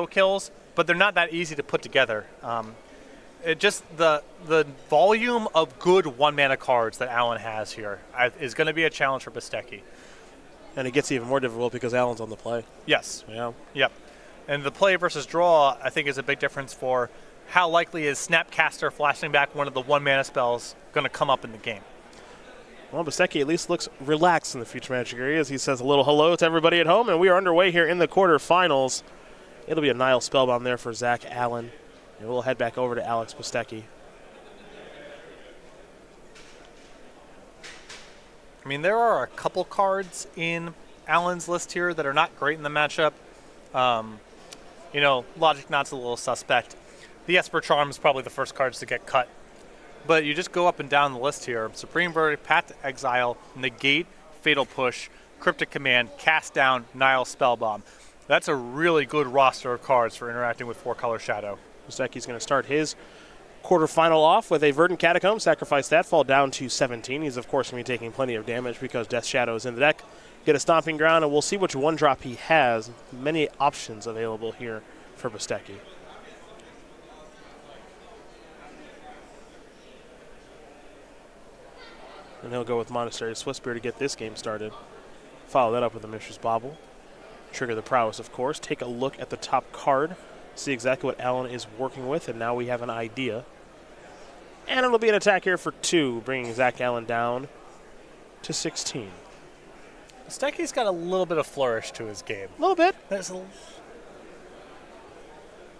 kills, but they're not that easy to put together. It just the volume of good one-mana cards that Alan has here is going to be a challenge for Bastecki. And it gets even more difficult because Alan's on the play. Yes. Yeah. Yep. And the play versus draw, I think, is a big difference for how likely is Snapcaster flashing back one of the one-mana spells going to come up in the game. Well, Bastecki at least looks relaxed in the Future Magic area as he says a little hello to everybody at home, and we are underway here in the quarterfinals. It'll be a Nile Spellbound there for Zach Allen. And we'll head back over to Alex Bastecki. I mean, there are a couple cards in Allen's list here that are not great in the matchup. Logic Knot's a little suspect. The Esper Charm is probably the first cards to get cut. But you just go up and down the list here. Supreme Verdict, Path to Exile, Negate, Fatal Push, Cryptic Command, Cast Down, Nile Spellbomb. That's a really good roster of cards for interacting with 4-color Shadow. Bastecki's going to start his quarterfinal off with a Verdant Catacomb. Sacrifice that, fall down to 17. He's, of course, going to be taking plenty of damage because Death Shadow is in the deck. Get a Stomping Ground, and we'll see which one-drop he has. Many options available here for Bastecki. And he'll go with Monastery Swiftspear to get this game started. Follow that up with a Mishra's Bauble. Trigger the Prowess, of course. Take a look at the top card. See exactly what Alan is working with, and now we have an idea. And it'll be an attack here for 2, bringing Zach Allen down to 16. Bastecki's got a little bit of flourish to his game. A little bit.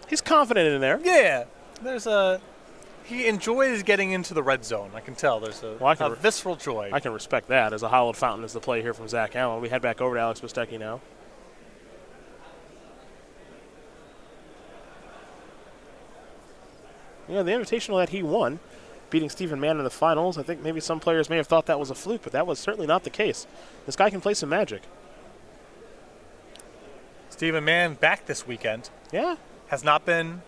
He's confident in there. Yeah. He enjoys getting into the red zone. I can tell. There's a visceral joy. I can respect that. As a Hallowed Fountain is the play here from Zach Allen. We head back over to Alex Bastecki now. Yeah, the Invitational that he won, beating Stephen Mann in the finals. I think maybe some players may have thought that was a fluke, but that was certainly not the case. This guy can play some Magic. Stephen Mann back this weekend. Yeah. Has not been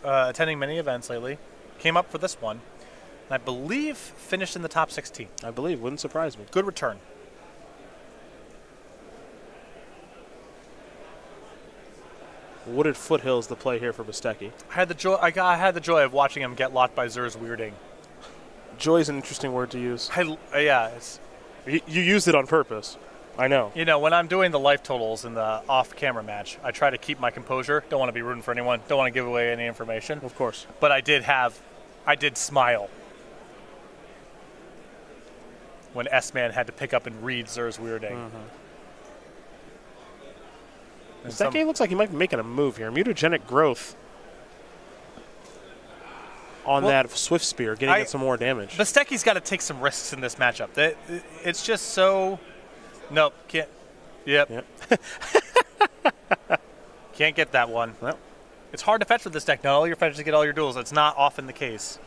attending many events lately. Came up for this one. And I believe finished in the top 16. I believe. Wouldn't surprise me. Good return. Wooded Foothills the play here for Bastecki. I had the joy of watching him get locked by Zur's Weirding. Joy is an interesting word to use. Yeah. You used it on purpose. I know. You know, when I'm doing the life totals in the off-camera match, I try to keep my composure. Don't want to be rooting for anyone. Don't want to give away any information. Of course. But I did smile when S-Man had to pick up and read Zur's Weirding. Mm-hmm. Bastecki looks like he might be making a move here. Mutagenic Growth on that Swift Spear, getting some more damage. Bastecki's got to take some risks in this matchup. It's just so... Nope, can't. Yep. Can't get that one. Well, it's hard to fetch with this deck. Not all your fetches get all your duels. It's not often the case.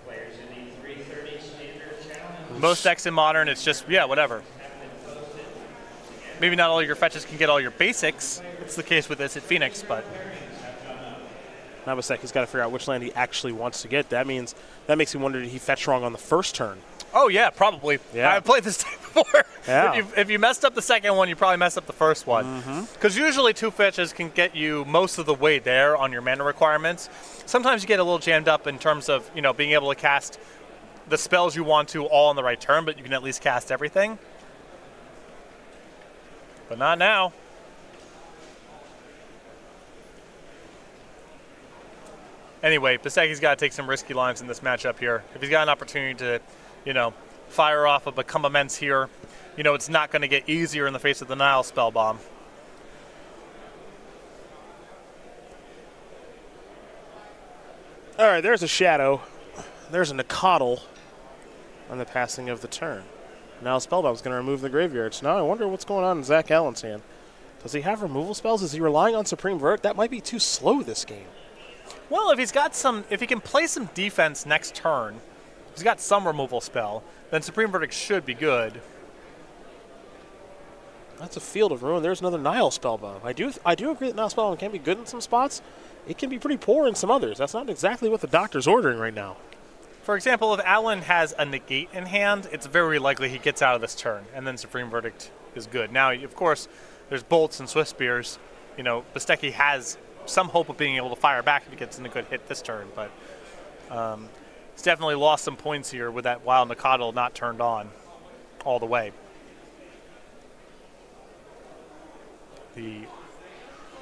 Players in the 330 standard challenge. Most decks in Modern, it's just, whatever. Maybe not all your fetches can get all your basics. It's the case with this at Phoenix, but... Now Bastecki's got to figure out which land he actually wants to get. That means, that makes me wonder, did he fetch wrong on the first turn? Oh, yeah, probably. Yeah. I've played this deck before. Yeah. If you messed up the second one, you probably messed up the first one. Because usually 2 fetches can get you most of the way there on your mana requirements. Sometimes you get a little jammed up in terms of, being able to cast the spells you want to all on the right turn, but you can at least cast everything. But not now. Anyway, Bastecki's got to take some risky lines in this matchup here. If he's got an opportunity to, fire off a Become Immense here, it's not going to get easier in the face of the Nile Spellbomb. All right, there's a Shadow. There's a Nicodle on the passing of the turn. Now Spellbomb's going to remove the graveyard. So now I wonder what's going on in Zach Allen's hand. Does he have removal spells? Is he relying on Supreme Verdict? That might be too slow this game. Well, if he can play some defense next turn, if he's got some removal spell, then Supreme Verdict should be good. That's a Field of Ruin. There's another Nile Spellbomb. I do agree that Nile Spellbomb can be good in some spots. It can be pretty poor in some others. That's not exactly what the doctor's ordering right now. For example, if Alan has a Negate in hand, it's very likely he gets out of this turn, and then Supreme Verdict is good. Now, of course, there's Bolts and Swift Spears, you know, Bastecki has some hope of being able to fire back if he gets in a good hit this turn, but he's definitely lost some points here with that Wild Nacatl not turned on all the way. The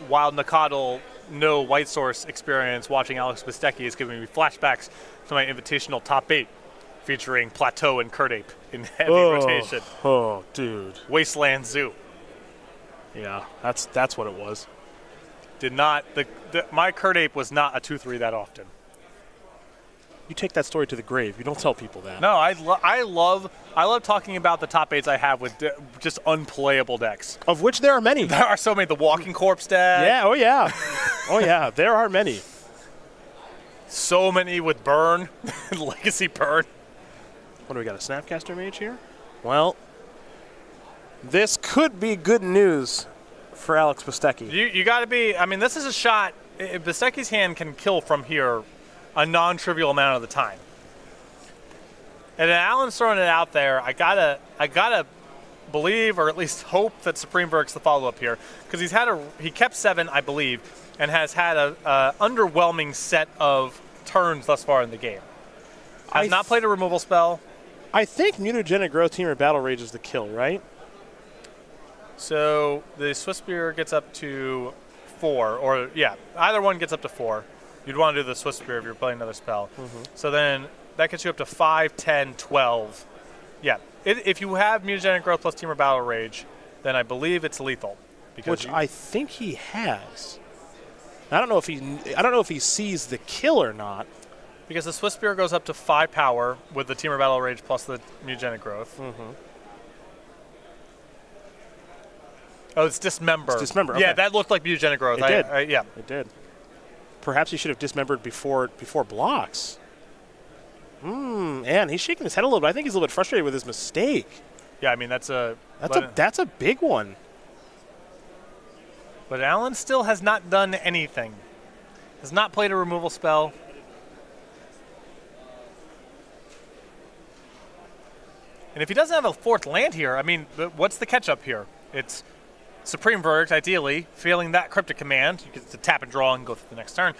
Wild Nacatl no White Source experience watching Alex Bastecki is giving me flashbacks to my Invitational Top 8 featuring Plateau and Kurt Ape in heavy rotation. Oh, dude. Wasteland Zoo. Yeah, that's what it was. Did not my Kurt Ape was not a 2-3 that often. You take that story to the grave. You don't tell people that. No, I love talking about the top 8s I have with just unplayable decks. Of which there are many. There are so many. The Walking Corpse deck. Yeah, oh yeah. Oh yeah, there are many. So many with Burn, Legacy Burn. What do we got, a Snapcaster Mage here? Well, this could be good news for Alex Bastecki. You got to be, I mean, this is a shot. Bastecki's hand can kill from here a non-trivial amount of the time. And Alan's throwing it out there. I gotta believe, or at least hope, that Supreme Verdiict's the follow-up here, because he kept 7, I believe, and has had a underwhelming set of turns thus far in the game. Has not played a removal spell. I think Mutagenic Growth, Team, or Battle Rage is the kill, right? So the Swiss Spear gets up to 4, or yeah, either one gets up to 4. You'd want to do the Swiss Spear if you're playing another spell. Mm-hmm. So then that gets you up to 5, 10, 12. Yeah, if you have Mutagenic Growth plus Team or Battle Rage, then I believe it's lethal. Which I think he has. I don't know if he sees the kill or not. Because the Swiss Spear goes up to 5 power with the Team or Battle Rage plus the Mutagenic Growth. Mm-hmm. Oh, it's Dismember. It's Dismember, okay. Yeah, that looked like Mutagenic Growth. It did. Yeah. It did. Perhaps he should have dismembered before blocks. And he's shaking his head a little bit. I think he's a little bit frustrated with his mistake. Yeah, I mean, that's a big one. But Alan still has not done anything. Has not played a removal spell. And if he doesn't have a 4th land here, I mean, what's the catch-up here? It's Supreme Verdict, ideally. Failing that Cryptic Command, you get to tap and draw and go through the next turn.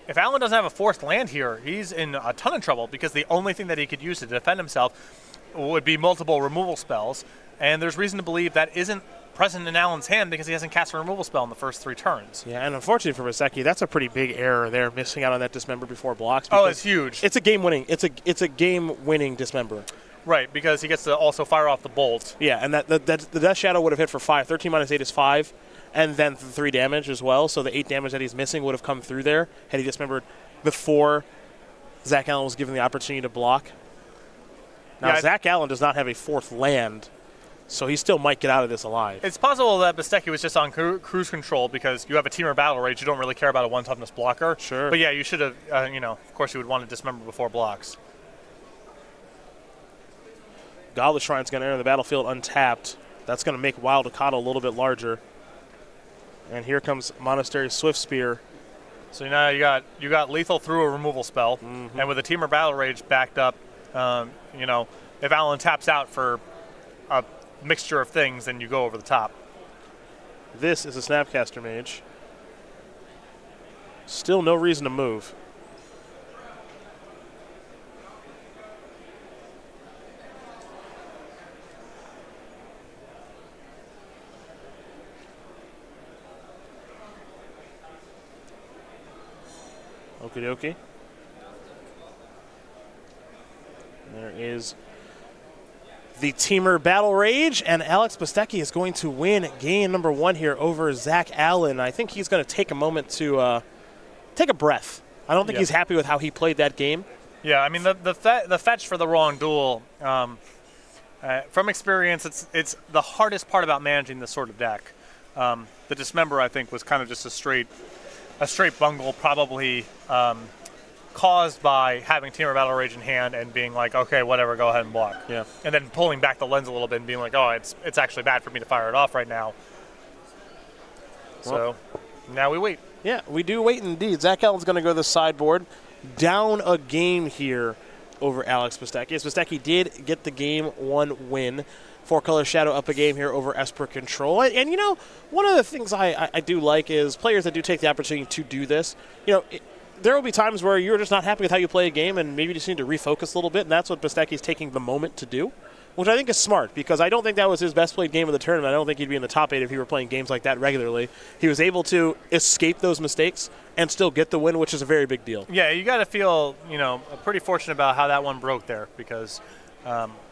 If Alan doesn't have a 4th land here, he's in a ton of trouble, because the only thing that he could use to defend himself would be multiple removal spells. And there's reason to believe that isn't present in Alan's hand, because he hasn't cast a removal spell in the first 3 turns. Yeah, and unfortunately for Bastecki, that's a pretty big error there, missing out on that Dismember before blocks. Oh, it's huge. It's a game-winning. It's a game-winning Dismember. Right, because he gets to also fire off the bolt. Yeah, and the Death Shadow would have hit for 5. 13 minus 8 is 5, and then 3 damage as well. So the 8 damage that he's missing would have come through there had he dismembered before Zach Allen was given the opportunity to block. Now, yeah, Zach Allen does not have a 4th land, so he still might get out of this alive. It's possible that Bastecki was just on cruise control, because you have a Team or Battle Rage. You don't really care about a 1-toughness blocker. Sure. But yeah, you should have, of course you would want to dismember before blocks. Goblet Shrine's going to enter the battlefield untapped. That's going to make Wild Nacatl a little bit larger. And here comes Monastery Swift Spear. So now you got lethal through a removal spell, and with a Team or Battle Rage backed up, if Alan taps out for a mixture of things, then you go over the top. This is a Snapcaster Mage. Still no reason to move. Okie dokie. There is the Teamer Battle Rage, and Alex Bastecki is going to win game number 1 here over Zach Allen. I think he's going to take a moment to take a breath. I don't think he's happy with how he played that game. Yeah, I mean, the fetch for the wrong duel, from experience, it's the hardest part about managing this sort of deck. The Dismember, I think, was kind of just a straight bungle, probably caused by having Team or Battle Rage in hand and being like, okay, whatever, go ahead and block. Yeah. And then pulling back the lens a little bit and being like, oh, it's actually bad for me to fire it off right now. So now we wait. Yeah, we do wait indeed. Zach Allen's going to go to the sideboard, down a game here over Alex Bastecki. As Bastecki did get the game 1 win. 4-color Shadow up a game here over Esper Control. And you know, one of the things I do like is players that do take the opportunity to do this. You know, there will be times where you're just not happy with how you play a game and maybe you just need to refocus a little bit, and that's what Bastecki's taking the moment to do, which I think is smart because I don't think that was his best played game of the tournament. I don't think he'd be in the top 8 if he were playing games like that regularly. He was able to escape those mistakes and still get the win, which is a very big deal. Yeah, you got to feel, you know, pretty fortunate about how that one broke there because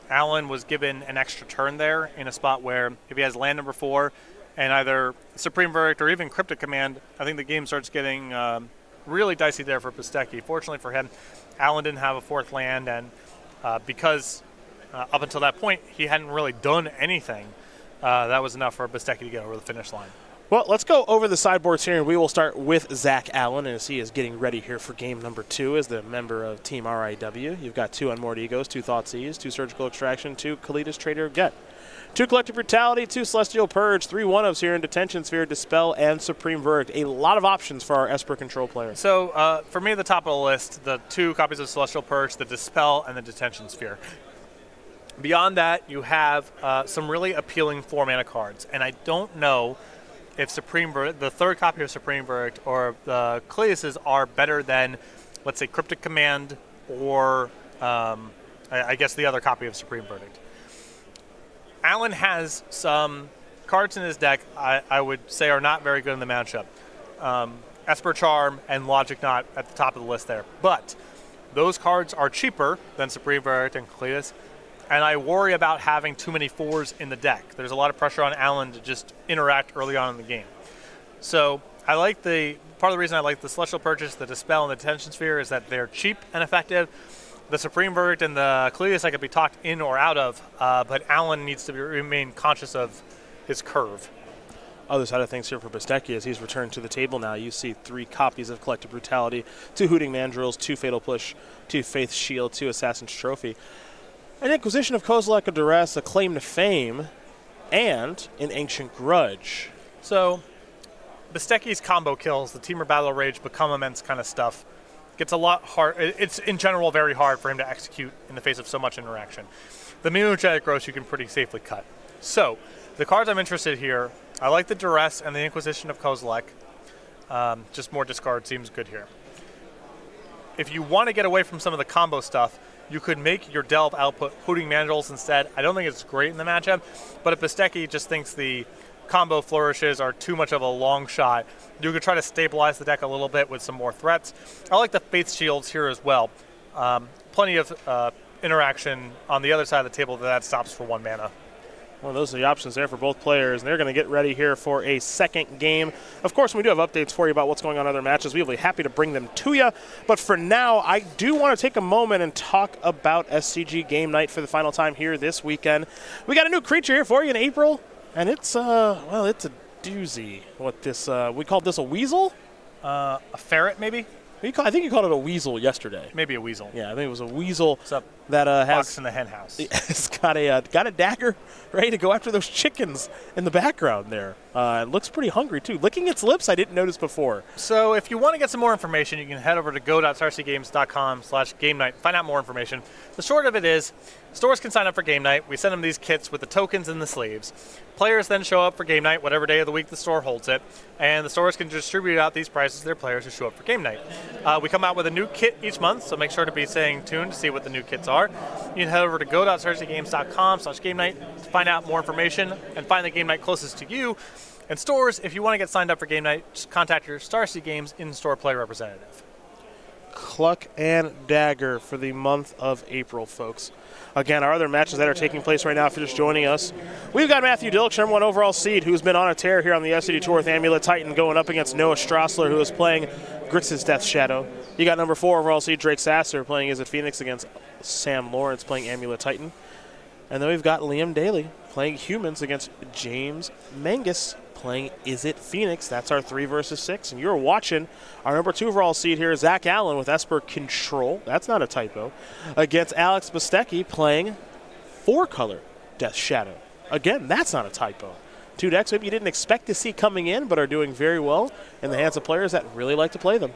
Alan was given an extra turn there in a spot where if he has land number 4 and either Supreme Verdict or even Cryptic Command, I think the game starts getting really dicey there for Bastecki. Fortunately for him, Alan didn't have a 4th land, and because up until that point he hadn't really done anything, that was enough for Bastecki to get over the finish line. Well, let's go over the sideboards here, and we will start with Zach Allen as he is getting ready here for game number 2 as the member of Team RIW. You've got 2 Unmoored Egos, 2 Thoughtseize, 2 Surgical Extraction, 2 Kalidas Trader Get, 2 Collective Brutality, 2 Celestial Purge, 3 1-ofs here in Detention Sphere, Dispel, and Supreme Verdict. A lot of options for our Esper Control players. So for me, at the top of the list, the 2 copies of Celestial Purge, the Dispel, and the Detention Sphere. Beyond that, you have some really appealing 4-mana cards, and I don't know if Supreme Verdict, the 3rd copy of Supreme Verdict, or the Cleases are better than, let's say, Cryptic Command or I guess the other copy of Supreme Verdict. Alan has some cards in his deck I would say are not very good in the matchup. Esper Charm and Logic Knot at the top of the list there. But those cards are cheaper than Supreme Verdict and Cletus, and I worry about having too many 4s in the deck. There's a lot of pressure on Alan to just interact early on in the game. So I like part of the reason I like the Celestial Purchase, the Dispel, and the Detention Sphere is that they're cheap and effective. The Supreme Verdict and the Cletus I could be talked in or out of, but Alan needs to remain conscious of his curve. Other side of things here for Bastecki as he's returned to the table now. You see 3 copies of Collective Brutality, 2 Hooting Mandrills, 2 Fatal Push, 2 Faith Shield, 2 Assassin's Trophy, an Inquisition of Kozilek of Duress, a Claim to Fame, and an Ancient Grudge. So Bastecki's combo kills, the Teamer Battle Rage, Become Immense kind of stuff, gets a lot hard. It's in general very hard for him to execute in the face of so much interaction. The Moongenetic Growth you can pretty safely cut. So the cards I'm interested here, I like the Duress and the Inquisition of Kozilek. Just more discard seems good here. If you want to get away from some of the combo stuff, you could make your Delve output Hooting Mandrills instead. I don't think it's great in the matchup, but if Bastecki just thinks the combo flourishes are too much of a long shot, you could try to stabilize the deck a little bit with some more threats. I like the Faith Shields here as well. Plenty of interaction on the other side of the table that stops for 1 mana. Well, those are the options there for both players, and they're going to get ready here for a second game. Of course, we do have updates for you about what's going on in other matches. We'll be happy to bring them to you. But for now, I do want to take a moment and talk about SCG Game Night for the final time here this weekend. We got a new creature here for you in April, and it's, well, it's a doozy. What this, we called this a weasel? A ferret, maybe? I think you called it a weasel yesterday. Maybe a weasel. Yeah, I think it was a weasel. What's up? That has Fox in the hen house. It's got a dagger ready to go after those chickens in the background there. It looks pretty hungry too. Licking its lips, I didn't notice before. So if you want to get some more information, you can head over to go.starcgames.com/game night. Find out more information. The short of it is, stores can sign up for game night. We send them these kits with the tokens and the sleeves. Players then show up for game night, whatever day of the week the store holds it, and the stores can distribute out these prizes to their players who show up for game night. We come out with a new kit each month, so make sure to be staying tuned to see what the new kits are. You can head over to go.starcgames.com/game night to find out more information and find the game night closest to you. And stores, if you want to get signed up for game night, just contact your Starseed Games in-store play representative. Cluck and Dagger for the month of April, folks. Again, our other matches that are taking place right now, if you're just joining us, we've got Matthew Dilk, number 1 overall seed, who's been on a tear here on the SCG Tour with Amulet Titan, going up against Noah Strassler, who is playing Grixis Death Shadow. You got number 4 overall seed, Drake Sasser, playing Is It Phoenix against Sam Lawrence, playing Amulet Titan. And then we've got Liam Daly playing Humans against James Mangus, playing Is It Phoenix. That's our 3 versus 6. And you're watching our number 2 overall seed here, Zach Allen with Esper Control. That's not a typo. Against Alex Bastecki playing 4-color Death Shadow. Again, that's not a typo. 2 decks maybe you didn't expect to see coming in, but are doing very well in the hands of players that really like to play them.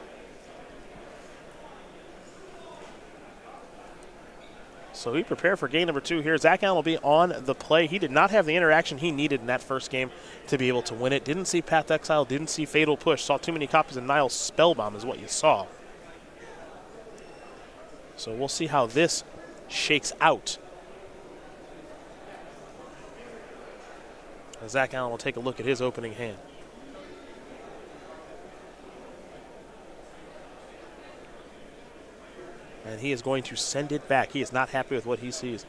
So we prepare for game number 2 here. Zach Allen will be on the play. He did not have the interaction he needed in that first game to be able to win it. Didn't see Path Exile, didn't see Fatal Push. Saw too many copies of Niall Spellbomb is what you saw. So we'll see how this shakes out. And Zach Allen will take a look at his opening hand. And he is going to send it back. He is not happy with what he sees.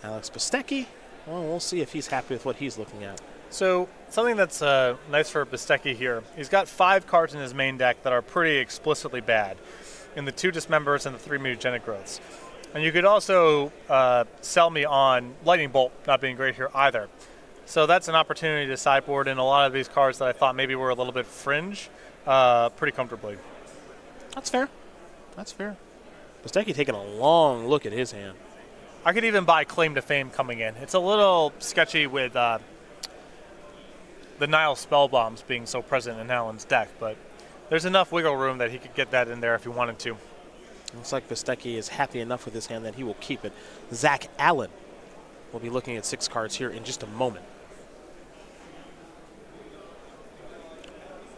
Alex Bastecki, well, we'll see if he's happy with what he's looking at. So something that's nice for Bastecki here, he's got 5 cards in his main deck that are pretty explicitly bad, in the 2 Dismembers and the 3 Mutagenic Growths. And you could also sell me on Lightning Bolt not being great here either. So that's an opportunity to sideboard in a lot of these cards that I thought maybe were a little bit fringe pretty comfortably. That's fair. That's fair. Bastecki taking a long look at his hand. I could even buy Claim to Fame coming in. It's a little sketchy with the Nile Spellbombs being so present in Allen's deck, but there's enough wiggle room that he could get that in there if he wanted to. Looks like Bastecki is happy enough with his hand that he will keep it. Zach Allen will be looking at 6 cards here in just a moment.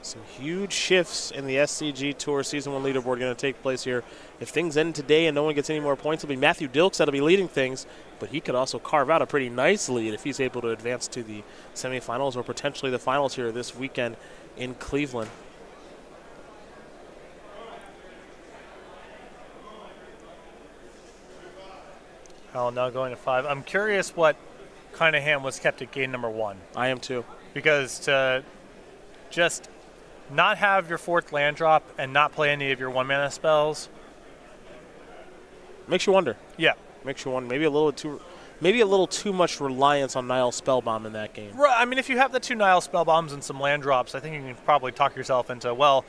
Some huge shifts in the SCG Tour Season 1 leaderboard going to take place here. If things end today and no one gets any more points, it'll be Matthew Dilks that'll be leading things, but he could also carve out a pretty nice lead if he's able to advance to the semifinals or potentially the finals here this weekend in Cleveland. Allen now going to 5. I'm curious what kind of hand was kept at game number 1. I am too. Because to just not have your 4th land drop and not play any of your 1-mana spells makes you wonder. Yeah, makes you wonder. Maybe a little too much reliance on Nile Spellbomb in that game. Right. I mean, if you have the 2 Nile Spellbombs and some land drops, I think you can probably talk yourself into, well,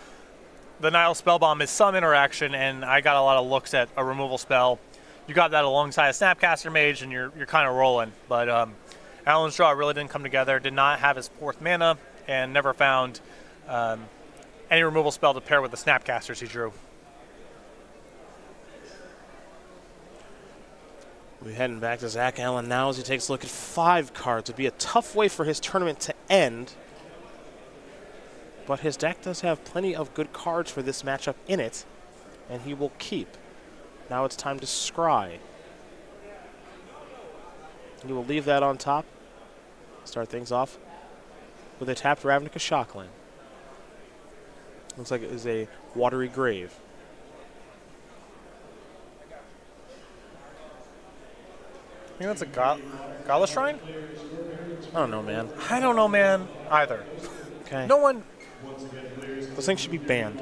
the Nile Spellbomb is some interaction, and I got a lot of looks at a removal spell. You got that alongside a Snapcaster Mage, and you're kind of rolling. But Allen's draw really didn't come together. Did not have his 4th mana, and never found any removal spell to pair with the Snapcasters he drew. We're heading back to Zach Allen now as he takes a look at 5 cards. It'd be a tough way for his tournament to end, but his deck does have plenty of good cards for this matchup in it, and he will keep. Now it's time to scry. He will leave that on top. Start things off with a tapped Ravnica Shockland. Looks like it is a Watery Grave. I think that's a Gala Shrine? I don't know, man. I don't know, man, either. Okay. No one... Those things should be banned.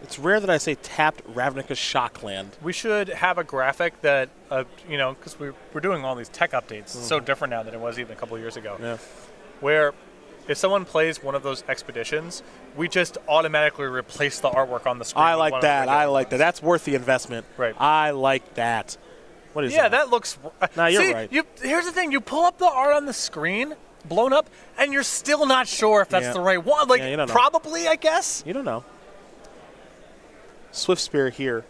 It's rare that I say tapped Ravnica Shockland. We should have a graphic that, you know, because we're doing all these tech updates. It's so different now than it was even a couple of years ago. Yeah. Where if someone plays one of those expeditions, we just automatically replace the artwork on the screen. I like that. I like that. That's worth the investment. Right. I like that. What is that? Yeah, that looks... No, you're See, right. Here's the thing. You pull up the art on the screen, blown up, and you're still not sure if that's the right one. Like, you don't know. probably, I guess. You don't know. Swift Spear here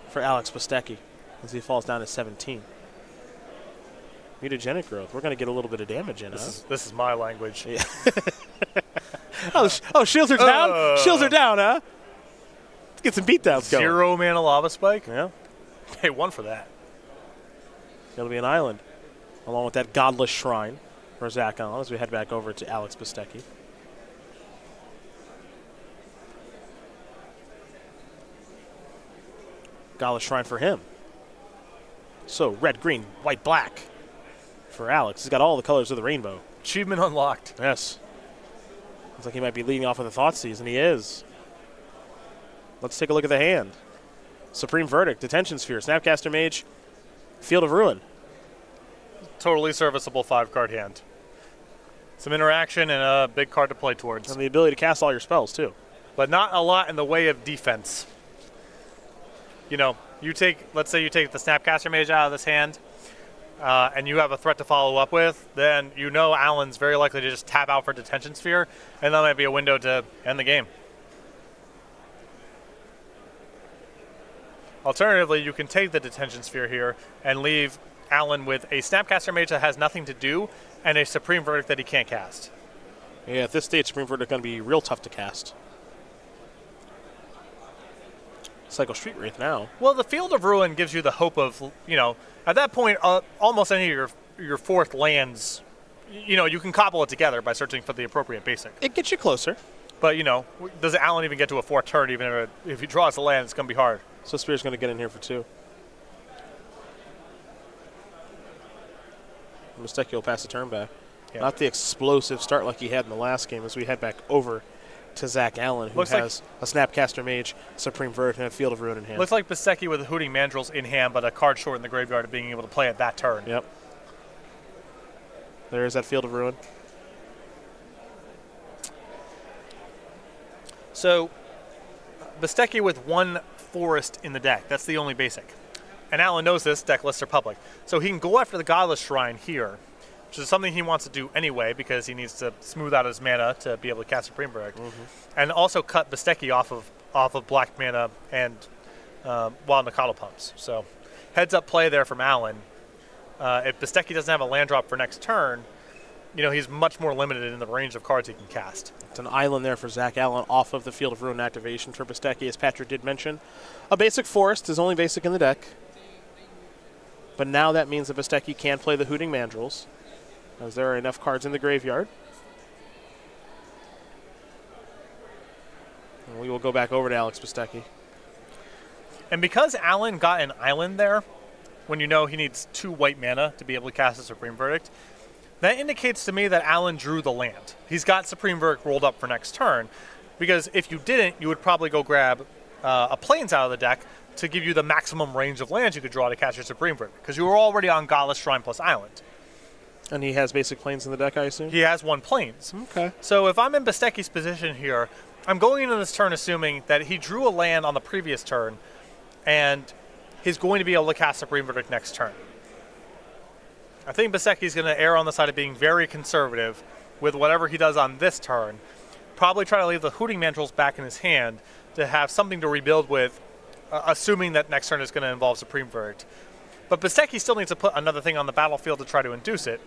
for Alex Bastecki as he falls down to 17. Mutagenic Growth. We're going to get a little bit of damage in us. This is my language. Yeah. oh, shields are down? Shields are down, huh? Let's get some beatdowns going. 0 mana Lava Spike? Yeah. Pay 1 for that. It'll be an island, along with that Godless Shrine for Zach Allen as we head back over to Alex Bastecki. Godless Shrine for him. So red, green, white, black for Alex. He's got all the colors of the rainbow. Achievement unlocked. Yes. Looks like he might be leading off with a Thoughtseize, and he is. Let's take a look at the hand. Supreme Verdict, Detention Sphere, Snapcaster Mage, Field of Ruin. Totally serviceable 5-card hand. Some interaction and a big card to play towards. And the ability to cast all your spells, too. But not a lot in the way of defense. You know, let's say you take the Snapcaster Mage out of this hand, and you have a threat to follow up with, then you know Allen's very likely to just tap out for Detention Sphere, and that might be a window to end the game. Alternatively, you can take the Detention Sphere here and leave Alan with a Snapcaster Mage that has nothing to do and a Supreme Verdict that he can't cast. Yeah, at this stage, Supreme Verdict going to be real tough to cast. Cycle Street Wraith now. Well, the Field of Ruin gives you the hope of, at that point, almost any of your fourth lands, you can cobble it together by searching for the appropriate basic. It gets you closer. But, does Alan even get to a fourth turn? Even if he draws a land, it's going to be hard. So Spear's going to get in here for 2. Bastecki will pass the turn back. Yeah. Not the explosive start like he had in the last game as we head back over to Zach Allen, who has a Snapcaster Mage, Supreme Verdict, and a Field of Ruin in hand. Looks like Bastecki with the Hooting Mandrills in hand, but a card short in the graveyard of being able to play it that turn. Yep. There is that Field of Ruin. So, Bastecki with 1 Forest in the deck. That's the only basic. And Alan knows this, deck lists are public. So he can go after the Godless Shrine here, which is something he wants to do anyway because he needs to smooth out his mana to be able to cast Supreme Verdict. And also cut Bastecki off of black mana and Wild Nikado Pumps. So heads up play there from Alan. If Bastecki doesn't have a land drop for next turn, he's much more limited in the range of cards he can cast. It's an island there for Zach Allen off of the Field of Ruin activation for Bastecki, as Patrick did mention. A basic Forest is only basic in the deck. But now that means that Bastecki can play the Hooting Mandrills, as there are enough cards in the graveyard. And we will go back over to Alex Bastecki. And because Alan got an island there, when he needs 2 white mana to be able to cast a Supreme Verdict, that indicates to me that Alan drew the land. He's got Supreme Verdict rolled up for next turn, because if you didn't, you would probably go grab a Plains out of the deck to give you the maximum range of lands you could draw to cast your Supreme Verdict, because you were already on Godless Shrine plus Island. And he has basic Plains in the deck, I assume? He has 1 Plains. Okay. So if I'm in Bastecki's position here, I'm going into this turn assuming that he drew a land on the previous turn, and he's going to be able to cast Supreme Verdict next turn. I think Bastecki's going to err on the side of being very conservative with whatever he does on this turn. Probably try to leave the Hooting Mandrills back in his hand to have something to rebuild with, assuming that next turn is going to involve Supreme Verdict. But Bastecki still needs to put another thing on the battlefield to try to induce it.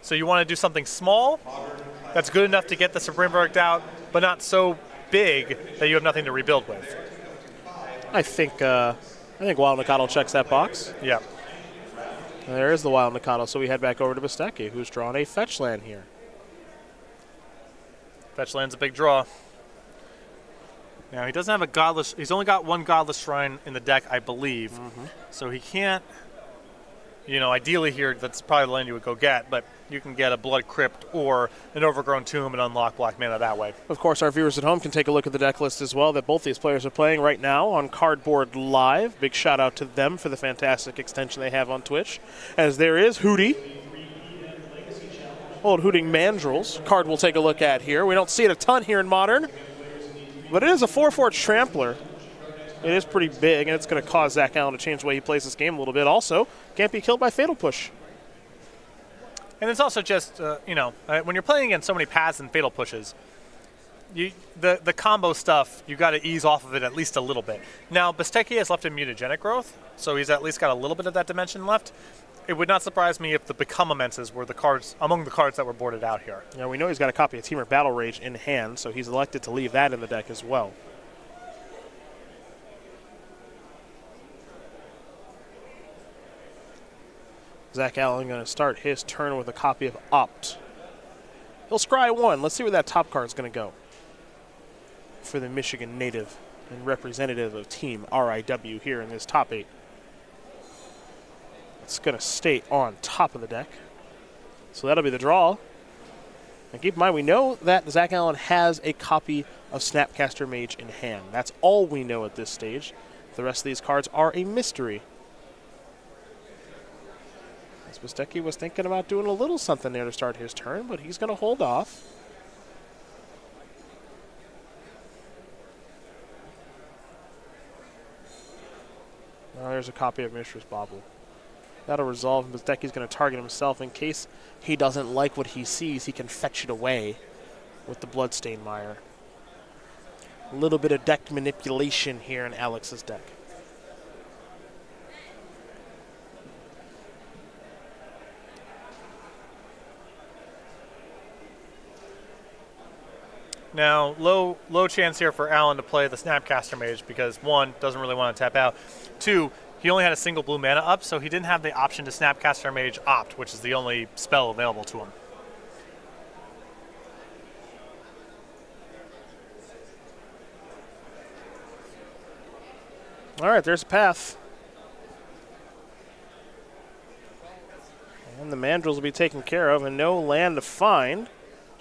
So you want to do something small that's good enough to get the Supreme Verdict out, but not so big that you have nothing to rebuild with. I think Wild Nikado checks that box. Yeah. There is the Wild Nikado, so we head back over to Bastecki, who's drawn a fetch land here. Fetch land's a big draw. Now, he doesn't have a Godless... He's only got 1 Godless Shrine in the deck, I believe. So he can't... ideally here, that's probably the land you would go get, but you can get a Blood Crypt or an Overgrown Tomb and unlock black mana that way. Of course, our viewers at home can take a look at the deck list as well that both these players are playing right now on Cardboard Live. Big shout out to them for the fantastic extension they have on Twitch. As there is Hootie. Old Hooting Mandrills. Card we'll take a look at here. We don't see it a ton here in Modern, but it is a 4/4 Trampler. It is pretty big, and it's going to cause Zach Allen to change the way he plays this game a little bit. Also, can't be killed by Fatal Push. And it's also just, when you're playing against so many paths and Fatal Pushes, the combo stuff, you got to ease off of it at least a little bit. Now, Bastecki has left him Mutagenic Growth, so he's at least got a little bit of that dimension left. It would not surprise me if the Become Immenses were the cards among the cards that were boarded out here. Yeah, we know he's got a copy of Teamer Battle Rage in hand, so he's elected to leave that in the deck as well. Zach Allen going to start his turn with a copy of Opt. He'll scry 1. Let's see where that top card is going to go for the Michigan native and representative of Team RIW here in this top 8. It's going to stay on top of the deck. So that'll be the draw. And keep in mind, we know that Zach Allen has a copy of Snapcaster Mage in hand. That's all we know at this stage. The rest of these cards are a mystery. As Bastecki was thinking about doing a little something there to start his turn, but he's going to hold off. Now there's a copy of Mishra's Bauble. That'll resolve, and Bastecki's going to target himself in case he doesn't like what he sees. He can fetch it away with the Bloodstained Mire. A little bit of deck manipulation here in Alex's deck. Now, low chance here for Alan to play the Snapcaster Mage because, one, doesn't really want to tap out. Two, he only had a single blue mana up, so he didn't have the option to Snapcaster Mage Opt, which is the only spell available to him. All right, there's a path. And the Mandrills will be taken care of, and no land to find.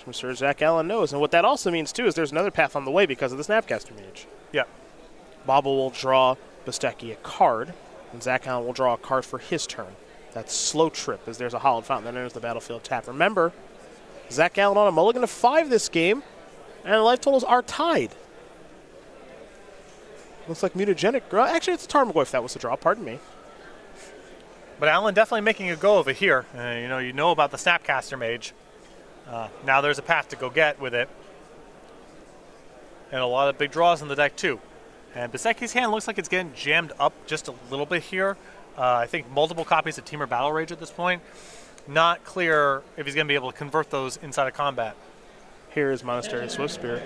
I'm sure Zach Allen knows. And what that also means, too, is there's another path on the way because of the Snapcaster Mage. Yeah. Bobble will draw Bastecki a card, and Zach Allen will draw a card for his turn. That's Slow Trip, as there's a Hallowed Fountain that enters the battlefield tap. Remember, Zach Allen on a mulligan of 5 this game, and the life totals are tied. Looks like Mutagenic. Actually, it's a Tarmogoyf that was the draw. Pardon me. But Allen definitely making a go of it here. You know about the Snapcaster Mage. Now there's a path to go get with it. And a lot of big draws in the deck, too. And Bastecki's hand looks like it's getting jammed up just a little bit here. I think multiple copies of Temur Battle Rage at this point. Not clear if he's going to be able to convert those inside of combat. Here is Monastery Swift Spear.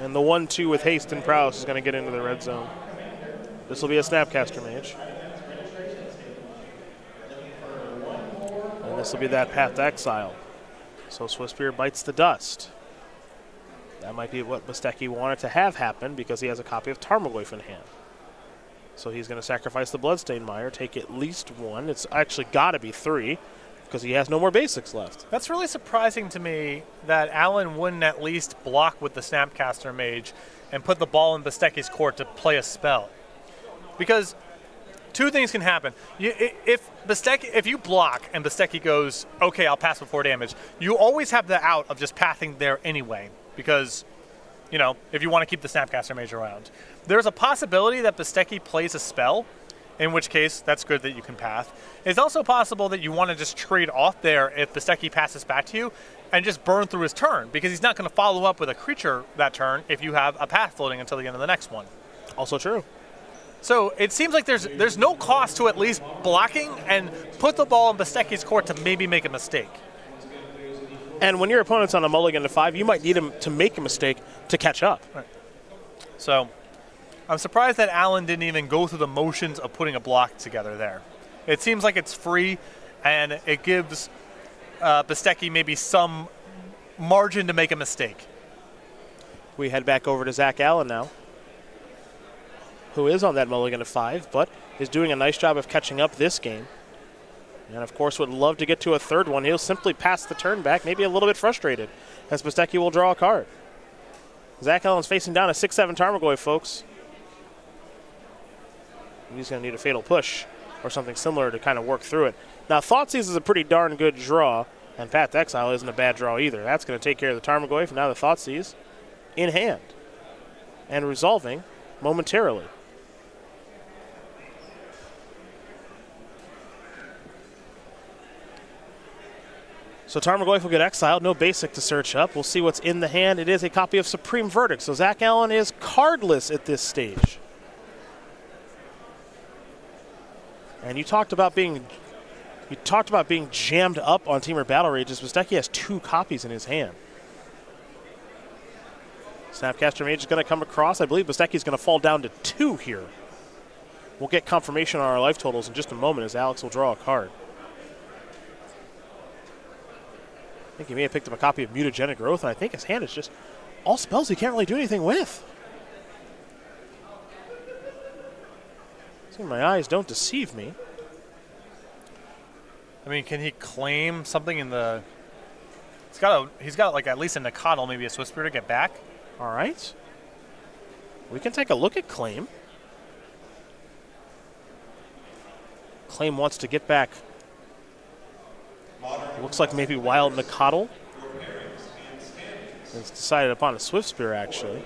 And the 1-2 with haste and prowess is going to get into the red zone. This will be a Snapcaster Mage. And this will be that path to exile. So Swift Spear bites the dust. That might be what Bastecki wanted to have happen because he has a copy of Tarmogoyf in hand. So he's going to sacrifice the Bloodstained Mire, take at least 1. It's actually got to be 3 because he has no more basics left. That's really surprising to me that Allen wouldn't at least block with the Snapcaster Mage and put the ball in Bastecki's court to play a spell. Because two things can happen. If you block and Bastecki goes, okay, I'll pass with 4 damage, you always have the out of just pathing there anyway. Because, if you want to keep the Snapcaster Mage around. There's a possibility that Bastecki plays a spell, in which case, that's good that you can path. It's also possible that you want to just trade off there if Bastecki passes back to you and just burn through his turn, because he's not going to follow up with a creature that turn if you have a path floating until the end of the next one. Also true. So it seems like there's no cost to at least blocking and put the ball in Bastecki's court to maybe make a mistake. And when your opponent's on a mulligan to 5, you might need him to make a mistake to catch up. Right. So I'm surprised that Allen didn't even go through the motions of putting a block together there. It seems like it's free, and it gives Bastecki maybe some margin to make a mistake. We head back over to Zach Allen now, who is on that mulligan of 5, but is doing a nice job of catching up this game. And, of course, would love to get to a third one. He'll simply pass the turn back, maybe a little bit frustrated, as Bastecki will draw a card. Zach Allen's facing down a 6-7 Tarmogoyf, folks. He's going to need a Fatal Push or something similar to kind of work through it. Now, Thoughtseize is a pretty darn good draw, and Path to Exile isn't a bad draw either. That's going to take care of the Tarmogoyf, and now the Thoughtseize in hand and resolving momentarily. So Tarmogoyf will get exiled, no basic to search up. We'll see what's in the hand. It is a copy of Supreme Verdict, so Zach Allen is cardless at this stage. And you talked about being jammed up on Temur Battle Rages. Bastecki has 2 copies in his hand. Snapcaster Mage is going to come across. I believe Bastecki's going to fall down to 2 here. We'll get confirmation on our life totals in just a moment as Alex will draw a card. I think he may have picked up a copy of Mutagenic Growth, and I think his hand is just all spells he can't really do anything with. See, my eyes don't deceive me. I mean, can he claim something in the... He's got like at least a Nakatl, maybe a Swift Spear to get back. All right. We can take a look at Claim. Claim wants to get back. Looks like maybe Wild Nakatl. It's decided upon a Swift Spear, actually.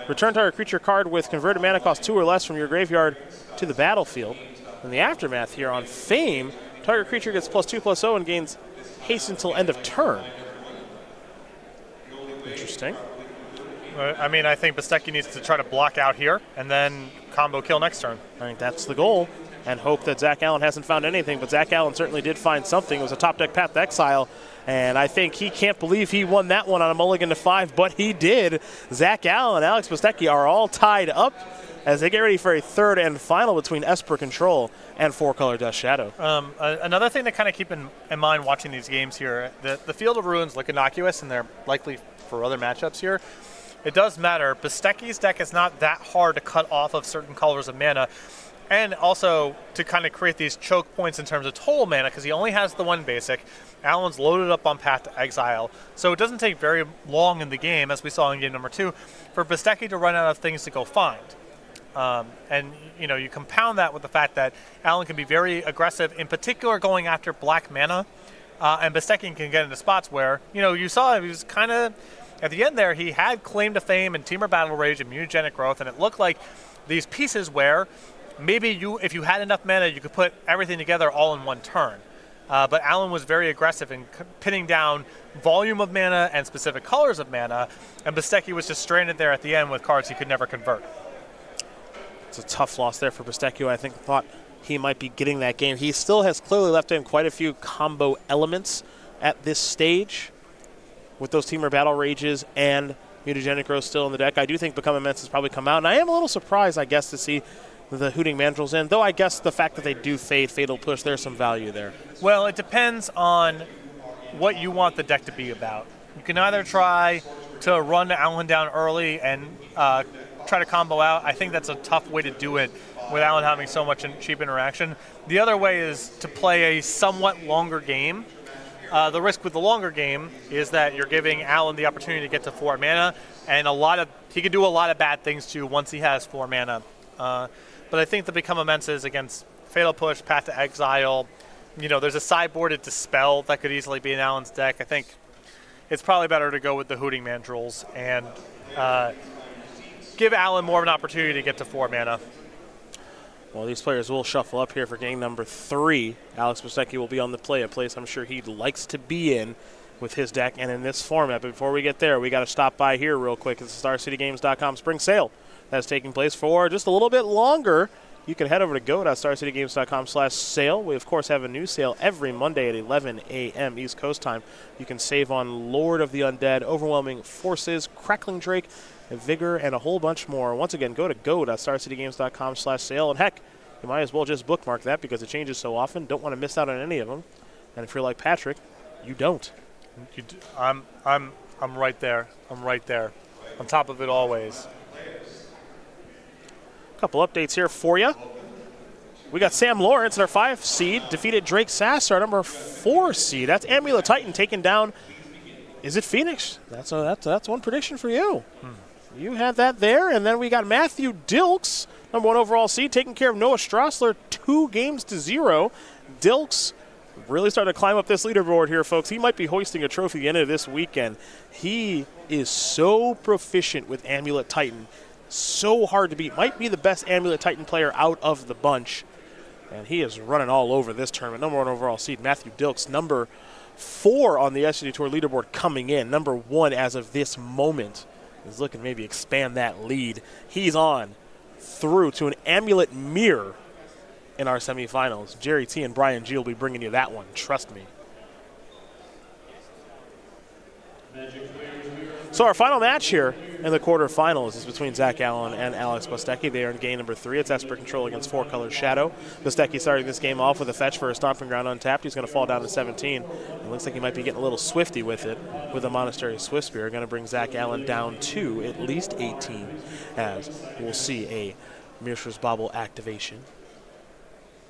Return target creature card with converted mana cost 2 or less from your graveyard to the battlefield. In the aftermath here on Fame, target creature gets +2/+0 and gains haste until end of turn. Interesting. I mean, I think Bastecki needs to try to block out here and then combo kill next turn. I think that's the goal, and hope that Zach Allen hasn't found anything, but Zach Allen certainly did find something. It was a top deck Path to Exile, and I think he can't believe he won that one on a mulligan to 5, but he did. Zach Allen and Alex Bastecki are all tied up as they get ready for a third and final between Esper Control and 4-Color Death Shadow. Another thing to kind of keep in mind watching these games here, the Field of Ruins look innocuous, and they're likely for other matchups here. It does matter. Bastecki's deck is not that hard to cut off of certain colors of mana, and also to kind of create these choke points in terms of total mana, because he only has the one basic. Allen's loaded up on Path to Exile, so it doesn't take very long in the game, as we saw in game number 2, for Bastecki to run out of things to go find. And you know, you compound that with the fact that Allen can be very aggressive, in particular going after black mana, and Bastecki can get into spots where, you know, you saw he was kind of, at the end there, he had Claim to Fame and Temur Battle Rage and Mutagenic Growth, and it looked like these pieces where maybe if you had enough mana, you could put everything together all in one turn. But Allen was very aggressive in pinning down volume of mana and specific colors of mana, and Bastecki was just stranded there at the end with cards he could never convert. It's a tough loss there for Bastecki, who I think thought he might be getting that game. He still has clearly left in quite a few combo elements at this stage, with those Temur Battle Rages and Mutagenic Growth still in the deck. I do think Become Immense has probably come out, and I am a little surprised, I guess, to see the Hooting Mandrills in, though I guess the fact that they do fade Fatal Push, there's some value there. Well, it depends on what you want the deck to be about. You can either try to run Allen down early and try to combo out. I think that's a tough way to do it with Allen having so much cheap interaction. The other way is to play a somewhat longer game. The risk with the longer game is that you're giving Allen the opportunity to get to 4 mana, and he can do a lot of bad things too once he has 4 mana. But I think the Become Immenses against Fatal Push, Path to Exile, you know, there's a sideboarded Dispel that could easily be in Allen's deck. I think it's probably better to go with the Hooting Mandrills and give Allen more of an opportunity to get to 4 mana. Well, these players will shuffle up here for game number 3. Alex Bastecki will be on the play, a place I'm sure he likes to be in with his deck and in this format. But before we get there, we got to stop by here real quick. It's the StarCityGames.com spring sale that's taking place for just a little bit longer. You can head over to go.starcitygames.com/sale. We, of course, have a new sale every Monday at 11 a.m. East Coast time. You can save on Lord of the Undead, Overwhelming Forces, Crackling Drake, Vigor, and a whole bunch more. Once again, go to go.starcitygames.com/sale. And heck, you might as well just bookmark that because it changes so often. Don't want to miss out on any of them. And if you're like Patrick, you don't. I'm right there. I'm right there. On top of it always. Couple updates here for you. We got Sam Lawrence in our 5 seed, defeated Drake Sass, our number 4 seed. That's Amulet Titan taking down, is it Phoenix? That's one prediction for you. You had that there, and then we got Matthew Dilks, number 1 overall seed, taking care of Noah Strassler 2-0. Dilks really starting to climb up this leaderboard here, folks. He might be hoisting a trophy at the end of this weekend. He is so proficient with Amulet Titan. So hard to beat. Might be the best Amulet Titan player out of the bunch. And he is running all over this tournament. Number 1 overall seed, Matthew Dilks. Number 4 on the SCG Tour leaderboard coming in. Number 1 as of this moment. Is looking to maybe expand that lead. He's on through to an Amulet Mirror in our semifinals. Jerry T and Brian G will be bringing you that one. Trust me. So our final match here in the quarterfinals is between Zach Allen and Alex Bastecki. They are in game number 3. It's Esper Control against 4-Color Shadow. Bastecki starting this game off with a fetch for a Stomping Ground untapped. He's going to fall down to 17. It looks like he might be getting a little swifty with it with a Monastery Swift Spear. Going to bring Zach Allen down to at least 18 as we'll see a Mishra's Bauble activation.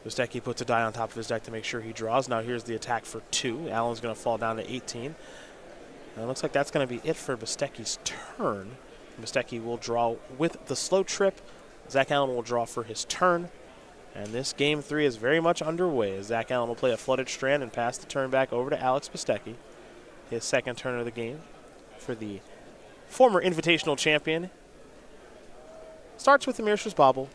Bastecki puts a die on top of his deck to make sure he draws. Now here's the attack for 2. Allen's going to fall down to 18. And it looks like that's going to be it for Bastecki's turn. Bastecki will draw with the slow trip. Zach Allen will draw for his turn. And this game 3 is very much underway. Zach Allen will play a Flooded Strand and pass the turn back over to Alex Bastecki. His second turn of the game for the former Invitational champion. Starts with the Mishra's Bauble.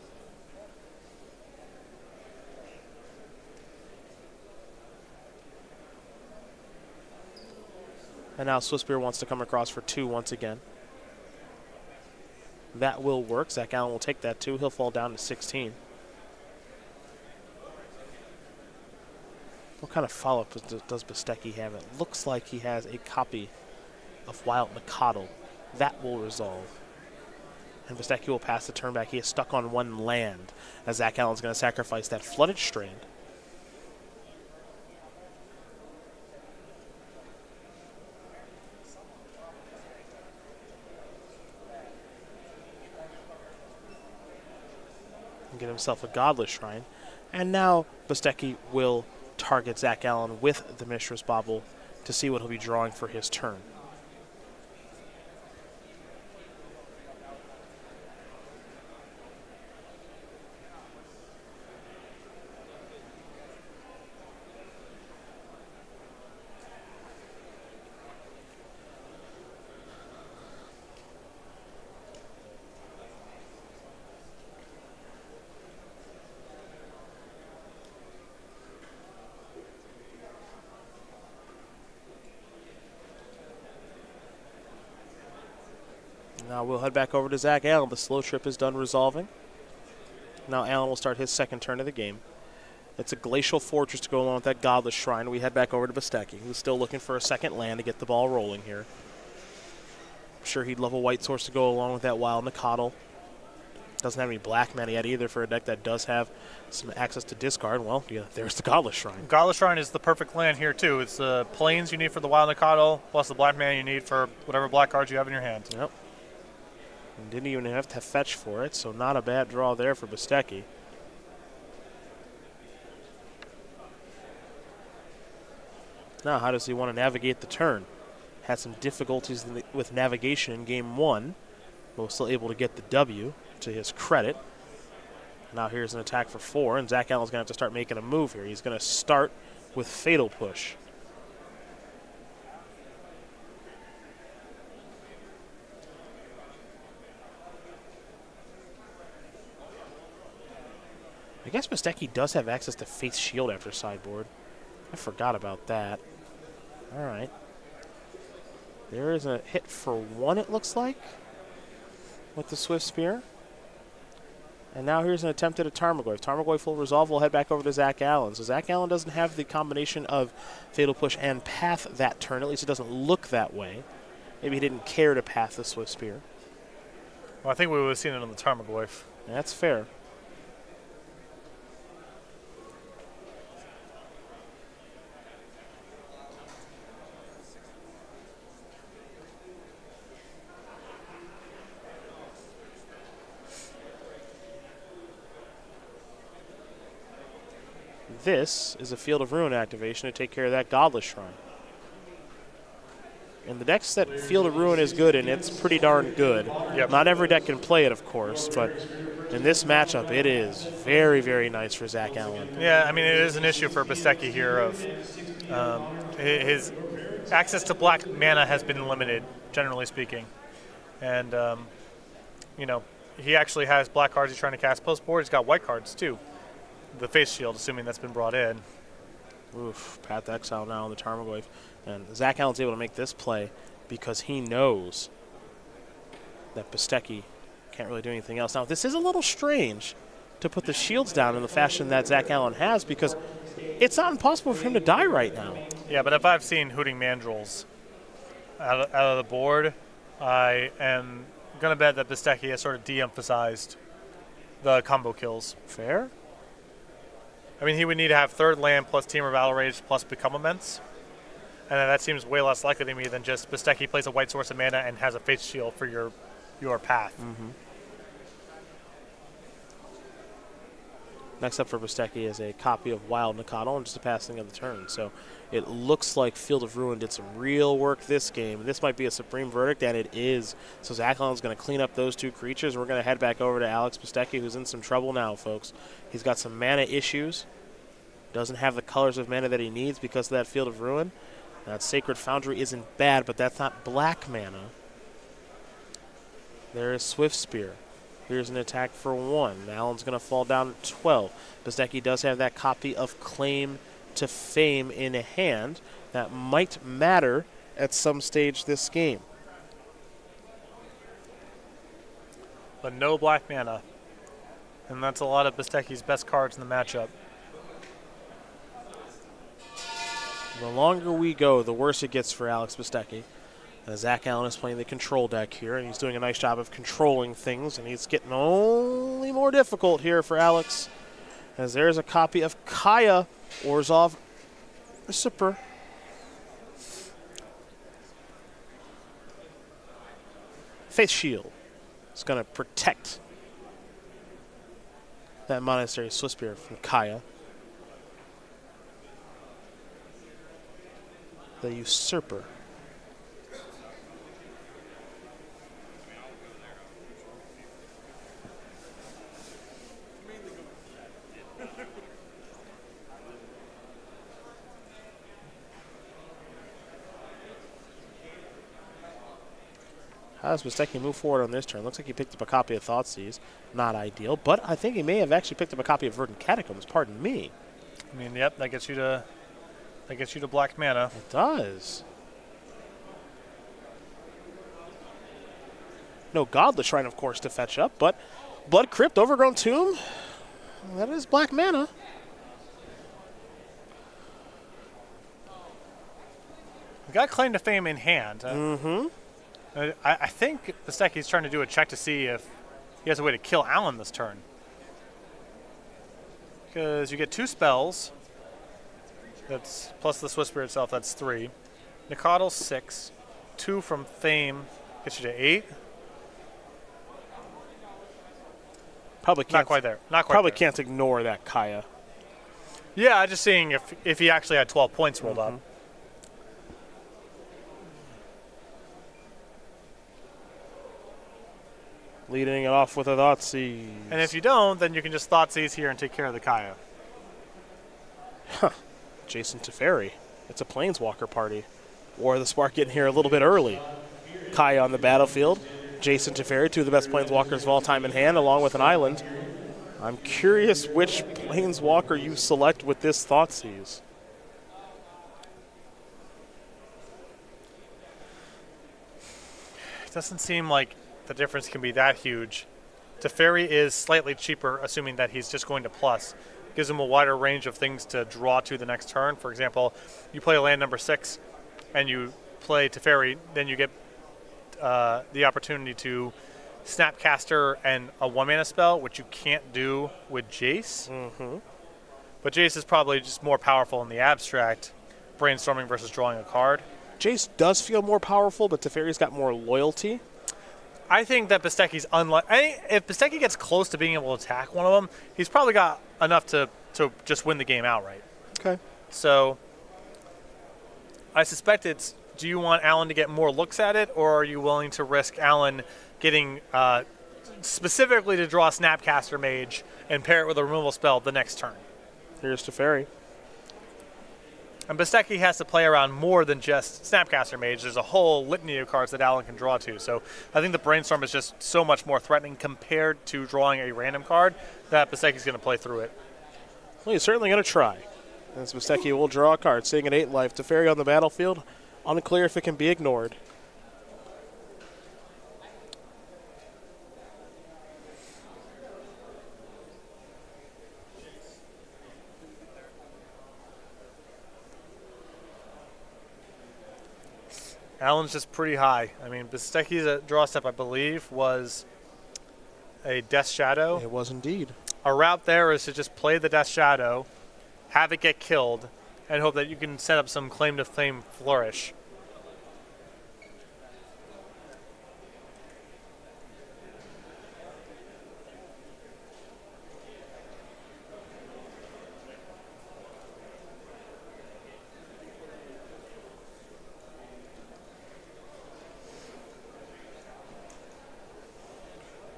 And now Swissbeer wants to come across for 2 once again. That will work. Zach Allen will take that 2. He'll fall down to 16. What kind of follow-up does Bastecki have? It looks like he has a copy of Wild Mikado. That will resolve. And Bastecki will pass the turn back. He is stuck on 1 land as Zach Allen's going to sacrifice that flooded strand. And get himself a Godless Shrine. And now Bastecki will target Zach Allen with the Mishra's Bauble to see what he'll be drawing for his turn. Now we'll head back over to Zach Allen. The slow trip is done resolving. Now Allen will start his second turn of the game. It's a Glacial Fortress to go along with that Godless Shrine. We head back over to Bastecki, who's still looking for a second land to get the ball rolling here. I'm sure he'd love a white source to go along with that Wild Mikado. Doesn't have any black mana yet either for a deck that does have some access to discard. Well, yeah, there's the Godless Shrine. Godless Shrine is the perfect land here, too. It's the plains you need for the Wild Mikado, plus the black mana you need for whatever black cards you have in your hand. Yep. And didn't even have to fetch for it, so not a bad draw there for Bastecki. Now, how does he want to navigate the turn? Had some difficulties with navigation in game 1, but was still able to get the W to his credit. Now here's an attack for 4, and Zach Allen's going to have to start making a move here. He's going to start with Fatal Push. I guess Bastecki does have access to Faith's Shield after sideboard. I forgot about that. All right. There is a hit for 1, it looks like, with the Swift Spear. And now here's an attempt at a Tarmogoyf. Tarmogoyf will resolve. We'll head back over to Zach Allen. So Zach Allen doesn't have the combination of Fatal Push and Path that turn. At least it doesn't look that way. Maybe he didn't care to Path the Swift Spear. Well, I think we would have seen it on the Tarmogoyf. That's fair. This is a Field of Ruin activation to take care of that Godless Shrine. And the decks that Field of Ruin is good in, it's pretty darn good. Yep. Not every deck can play it, of course, but in this matchup, it is very, very nice for Zach Allen. Yeah, I mean, it is an issue for Bastecki here of his access to black mana has been limited, generally speaking. And, you know, he actually has black cards he's trying to cast post-board. He's got white cards, too. The Face Shield, assuming that's been brought in. Oof, Path to Exile now on the Tarmogoyf. And Zach Allen's able to make this play because he knows that Bastecki can't really do anything else. Now, this is a little strange to put the shields down in the fashion that Zach Allen has because it's not impossible for him to die right now. Yeah, but if I've seen Hooting Mandrills out of the board, I am going to bet that Bastecki has sort of de-emphasized the combo kills. Fair? I mean, he would need to have third land plus Team of Battle Rage plus Become Immense. And that seems way less likely to me than just Bastecki plays a white source of mana and has a Face Shield for your path. Mm-hmm. Next up for Bastecki is a copy of Wild Mikado and just a passing of the turn. So it looks like Field of Ruin did some real work this game. This might be a supreme verdict, and it is. So Zach Allen's going to clean up those 2 creatures. We're going to head back over to Alex Bastecki, who's in some trouble now, folks. He's got some mana issues. Doesn't have the colors of mana that he needs because of that Field of Ruin. That Sacred Foundry isn't bad, but that's not black mana. There is Swift Spear. Here's an attack for 1. Allen's going to fall down to 12. Bastecki does have that copy of Claim to Fame in hand. That might matter at some stage this game. But no black mana. And that's a lot of Bastecki's best cards in the matchup. The longer we go, the worse it gets for Alex Bastecki. Zach Allen is playing the control deck here, and he's doing a nice job of controlling things, and he's getting only more difficult here for Alex, as there's a copy of Kaya Orzhov Super. Face Shield is going to protect that Monastery Swisspear from Kaya. The Usurper. How does Bastecki move forward on this turn? Looks like he picked up a copy of Thoughtseize. Not ideal, but I think he may have actually picked up a copy of Verdant Catacombs. Pardon me. I mean, yep, that gets you to black mana. It does. No Godless Shrine, of course, to fetch up, but Blood Crypt, Overgrown Tomb, that is black mana. We got Claim to Fame in hand. I think Bastecki's trying to do a check to see if he has a way to kill Allen this turn. Because you get 2 spells. That's plus the Swisspear itself, that's 3. Nicodle 6. 2 from Fame gets you to 8. Probably can't, not quite there. Not quite probably there. can't ignore that Kaya. Yeah, just seeing if he actually had 12 points rolled up. Leading it off with a Thoughtseize. And if you don't, then you can just Thoughtseize here and take care of the Kaya. Jason Teferi. It's a Planeswalker party. War of the Spark getting here a little bit early. Kaya on the battlefield. Jason Teferi, 2 of the best Planeswalkers of all time in hand, along with an island. I'm curious which Planeswalker you select with this Thoughtseize. It doesn't seem like the difference can be that huge. Teferi is slightly cheaper, assuming that he's just going to plus. Gives him a wider range of things to draw to the next turn. For example, you play land number 6 and you play Teferi, then you get the opportunity to Snapcaster and a 1-mana spell, which you can't do with Jace. But Jace is probably just more powerful in the abstract, brainstorming versus drawing a card. Jace does feel more powerful, but Teferi's got more loyalty. I think that Bastecki's if Bastecki gets close to being able to attack one of them, he's probably got enough to just win the game outright. Okay. So I suspect it's, do you want Allen to get more looks at it, or are you willing to risk Allen getting specifically to draw a Snapcaster Mage and pair it with a removal spell the next turn? Here's Teferi. And Bastecki has to play around more than just Snapcaster Mage. There's a whole litany of cards that Allen can draw to. So I think the Brainstorm is just so much more threatening compared to drawing a random card that Bastecki's going to play through it. Well, he's certainly going to try. As Bastecki will draw a card, sitting at 8 life. Teferi on the battlefield, unclear if it can be ignored. Allen's just pretty high. I mean, Bastecki's draw step, I believe, was a Death Shadow. It was indeed. A route there is to just play the Death Shadow, have it get killed, and hope that you can set up some Claim to Fame flourish.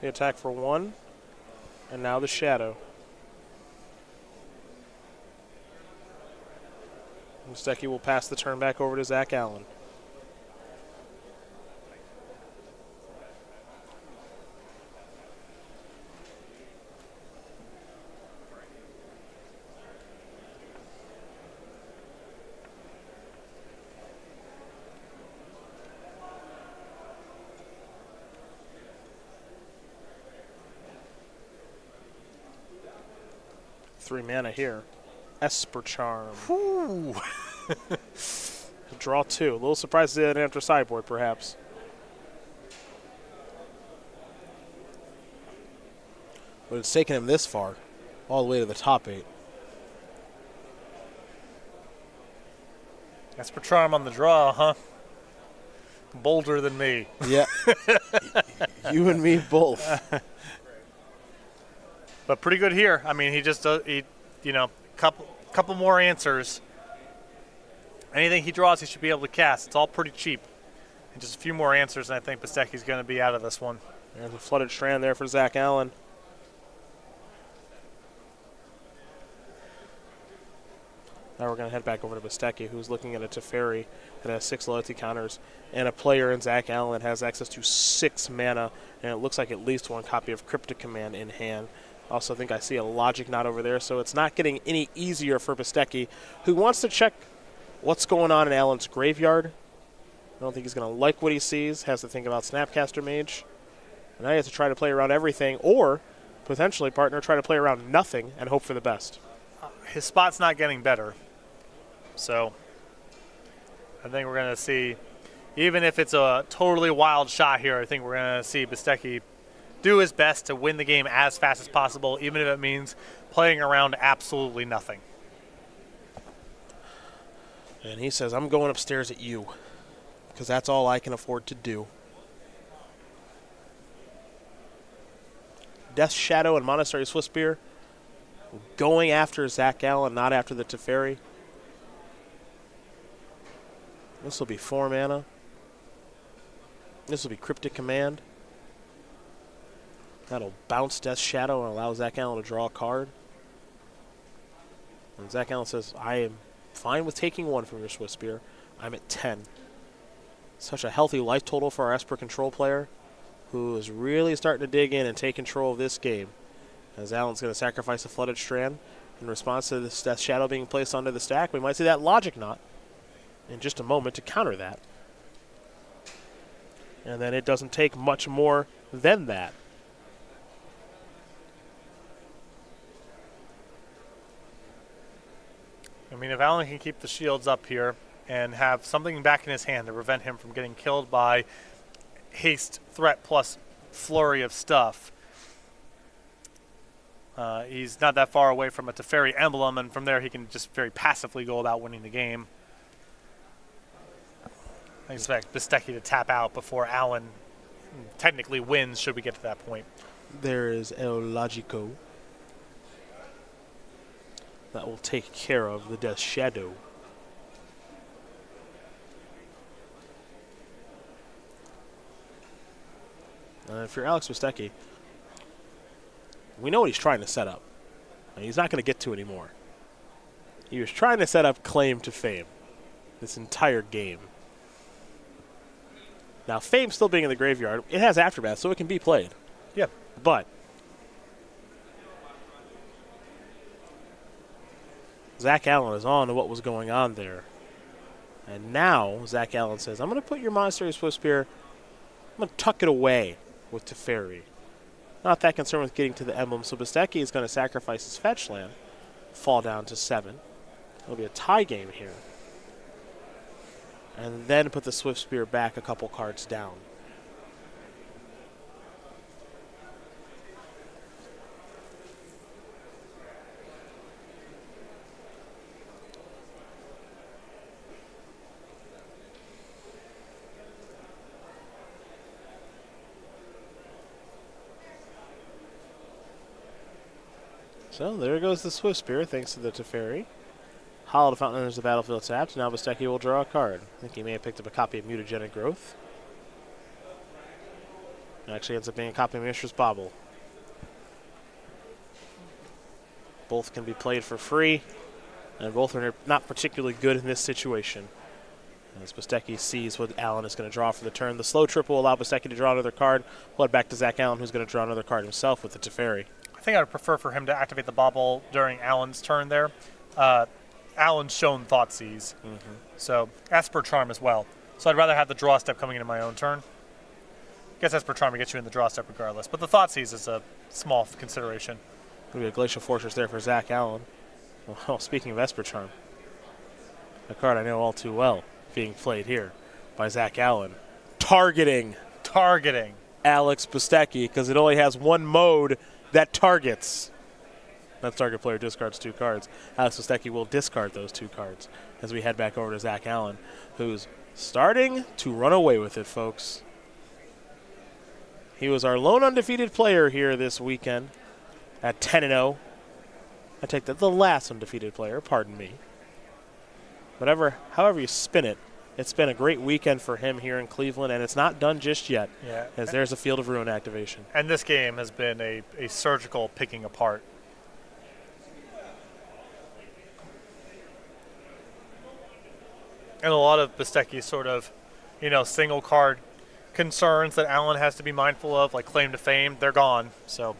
The attack for 1, and now the Shadow. Bastecki will pass the turn back over to Zach Allen. 3 mana here. Esper Charm. Ooh. Draw 2. A little surprised they didn't enter sideboard, perhaps. But it's taken him this far, all the way to the top 8. Esper Charm on the draw, huh? Bolder than me. Yeah. You and me both. But pretty good here. I mean, he just does, couple more answers. Anything he draws, he should be able to cast. It's all pretty cheap. And just a few more answers, and I think Bastecki's going to be out of this one. There's a Flooded Strand there for Zach Allen. Now we're going to head back over to Bastecki, who's looking at a Teferi that has 6 loyalty counters, and a player in Zach Allen that has access to 6 mana, and it looks like at least 1 copy of Cryptic Command in hand. Also think I see a Logic Knot over there, so it's not getting any easier for Bastecki, who wants to check what's going on in Allen's graveyard. I don't think he's going to like what he sees. Has to think about Snapcaster Mage. And now he has to try to play around everything, or potentially, partner, try to play around nothing and hope for the best. His spot's not getting better. So I think we're going to see, even if it's a totally wild shot here, I think we're going to see Bastecki do his best to win the game as fast as possible, even if it means playing around absolutely nothing. And he says, I'm going upstairs at you, because that's all I can afford to do. Death Shadow and Monastery Swiftspear going after Zach Allen, not after the Teferi. This will be 4 mana. This will be Cryptic Command. That'll bounce Death Shadow and allow Zach Allen to draw a card. And Zach Allen says, I am fine with taking 1 from your Swiftspear. I'm at 10. Such a healthy life total for our Esper control player, who is really starting to dig in and take control of this game. As Allen's going to sacrifice a Flooded Strand in response to this Death Shadow being placed onto the stack. We might see that Logic Knot in just a moment to counter that. And then it doesn't take much more than that. I mean, if Allen can keep the shields up here and have something back in his hand to prevent him from getting killed by haste, threat, plus flurry of stuff, he's not that far away from a Teferi emblem, and from there he can just very passively go about winning the game. I expect Bastecki to tap out before Allen technically wins, should we get to that point. There is El Logico. That will take care of the Death Shadow. If you're Alex Bastecki, we know what he's trying to set up. And he's not going to get to anymore. He was trying to set up Claim to Fame this entire game. Now, Fame still being in the graveyard, it has Aftermath, so it can be played. Yeah. But Zach Allen is on to what was going on there. And now Zach Allen says, I'm going to put your Monastery Swiftspear, I'm going to tuck it away with Teferi. Not that concerned with getting to the emblem, so Bastecki is going to sacrifice his fetch land, fall down to 7. It'll be a tie game here. And then put the Swiftspear back a couple cards down. So there goes the Swiftspear, thanks to the Teferi. Hollowed Fountain enters the battlefield tapped. Now Bastecki will draw a card. I think he may have picked up a copy of Mutagenic Growth. It actually ends up being a copy of Mishra's Bauble. Both can be played for free, and both are not particularly good in this situation. As Bastecki sees what Allen is going to draw for the turn. The slow trip will allow Bastecki to draw another card. We'll head back to Zach Allen, who's going to draw another card himself with the Teferi. I think I would prefer for him to activate the Bauble during Allen's turn there. Allen's shown Thoughtseize, so Esper Charm as well. So I'd rather have the draw step coming into my own turn. I guess Esper Charm will get you in the draw step regardless, but the Thoughtseize is a small consideration. Be a Glacial Fortress there for Zach Allen. Well, speaking of Esper Charm, a card I know all too well being played here by Zach Allen. Targeting Alex Bastecki because it only has one mode that targets. That target player discards 2 cards. Alex Bastecki will discard those 2 cards as we head back over to Zach Allen, who's starting to run away with it, folks. He was our lone undefeated player here this weekend at 10-0. I take that, the last undefeated player, pardon me. However you spin it, it's been a great weekend for him here in Cleveland, and it's not done just yet, as there's a Field of Ruin activation. And this game has been a surgical picking apart. And a lot of Bastecki's sort of, single card concerns that Allen has to be mindful of, like claim to fame, they're gone. So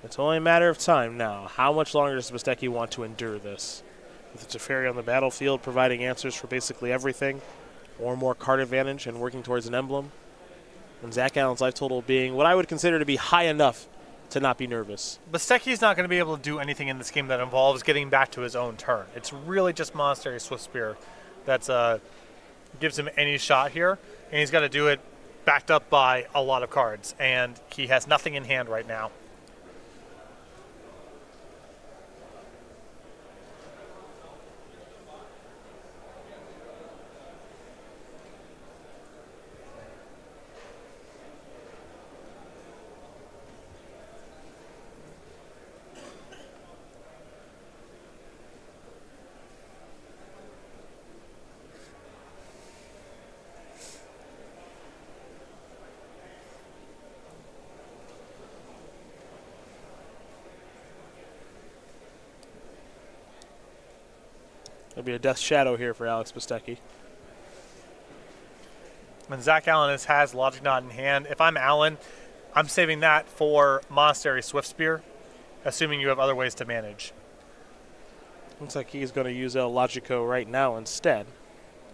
it's only a matter of time now. How much longer does Bastecki want to endure this? With the Teferi on the battlefield providing answers for basically everything, or more card advantage and working towards an emblem, and Zach Allen's life total being what I would consider to be high enough to not be nervous. Bastecki's not going to be able to do anything in this game that involves getting back to his own turn. It's really just Monastery Swift Spear that gives him any shot here, and he's got to do it backed up by a lot of cards, and he has nothing in hand right now. There'll be a Death Shadow here for Alex Bastecki. And Zach Allen has Logic Knot in hand. If I'm Allen, I'm saving that for Monastery Swift Spear, assuming you have other ways to manage. Looks like he's going to use El Logico right now instead.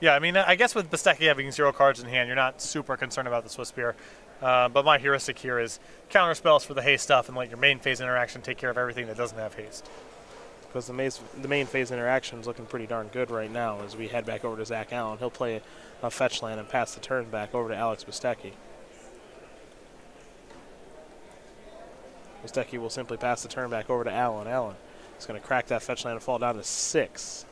Yeah, I mean, I guess with Bastecki having 0 cards in hand, you're not super concerned about the Swift Spear. But my heuristic here is counter spells for the haste stuff and let your main phase interaction take care of everything that doesn't have haste. Because the main phase interaction is looking pretty darn good right now as we head back over to Zach Allen. He'll play a fetch land and pass the turn back over to Alex Bastecki. Bastecki will simply pass the turn back over to Allen. Allen is going to crack that fetch land and fall down to 6.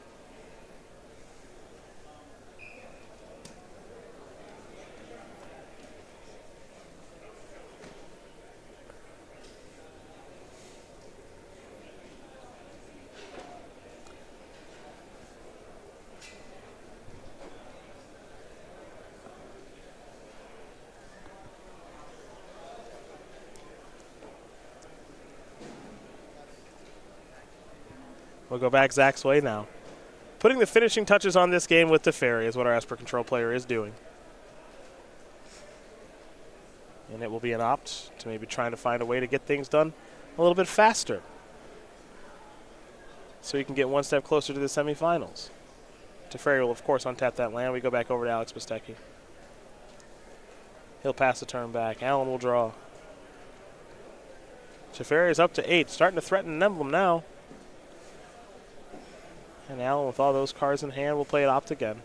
We'll go back Zach's way now. Putting the finishing touches on this game with Teferi is what our Esper Control player is doing. And it will be an opt to maybe trying to find a way to get things done a little bit faster, so you can get one step closer to the semifinals. Teferi will, of course, untap that land. We go back over to Alex Bastecki. He'll pass the turn back. Allen will draw. Teferi is up to 8, starting to threaten an emblem now. And Allen, with all those cards in hand, will play it opt again.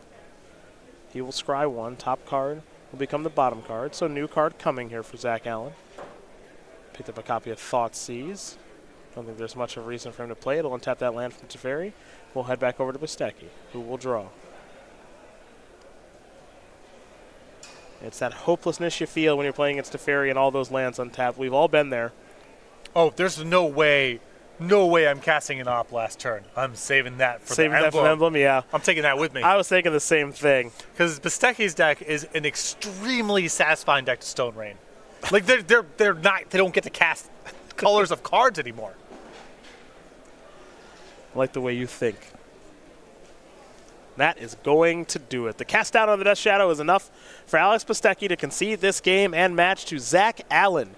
He will scry 1. Top card will become the bottom card. So new card coming here for Zach Allen. Picked up a copy of Thoughtseize. Don't think there's much of a reason for him to play it. He'll untap that land from Teferi. We'll head back over to Bastecki, who will draw. It's that hopelessness you feel when you're playing against Teferi and all those lands untapped. We've all been there. Oh, there's no way I'm casting an op last turn. I'm saving that for the emblem. Emblem, yeah. I'm taking that with me. I was thinking the same thing. Because Bastecki's deck is an extremely satisfying deck to Stone Rain. Like they don't get to cast colors of cards anymore. I like the way you think. That is going to do it. The cast down on the Death Shadow is enough for Alex Bastecki to concede this game and match to Zach Allen,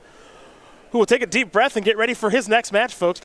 who will take a deep breath and get ready for his next match, folks.